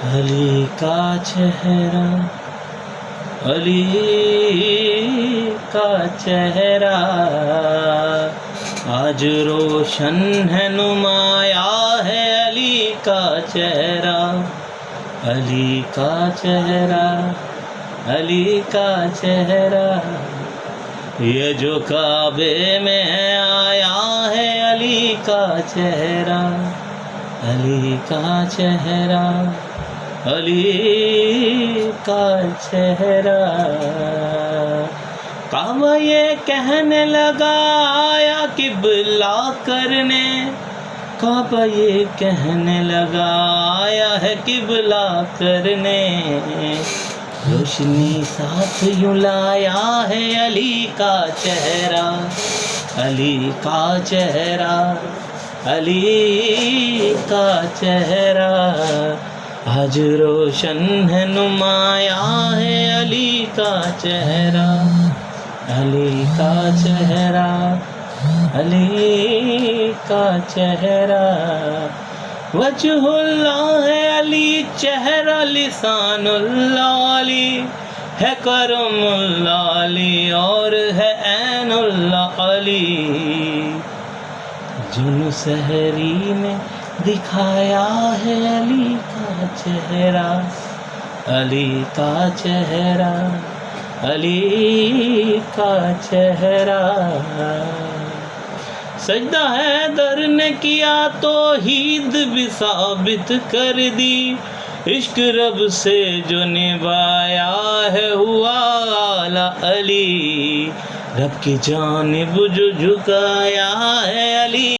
علی کا چہرہ، علی کا چہرہ آج روشن ہے، نمایاں ہے علی کا چہرہ، علی کا چہرہ، علی کا چہرہ یہ جو کعبے میں آیا ہے علی کا چہرہ، علی کا چہرہ، علی کا چہرہ کعبہ یہ کہنے لگا آیا قبلہ کرنے، کعبہ یہ کہنے لگا آیا ہے قبلہ کرنے، روشنی ساتھ یوں لایا ہے علی کا چہرہ، علی کا چہرہ، علی کا چہرہ آج روشن ہے، نمایاں ہے علی کا چہرہ، علی کا چہرہ، علی کا چہرہ وجہ اللہ ہے علی چہرہ، لسان اللہ علی ہے، کرم اللہ علی اور ہے عین اللہ علی، جن سحری نے دکھایا ہے علی کا چہرہ، علی کا چہرہ، علی کا چہرہ سجدہ حیدر نے کیا توحید بھی ثابت کر دی، عشق رب سے جو نبھایا ہے ہوا اعلیٰ علی، رب کی جانب جو جھکایا ہے علی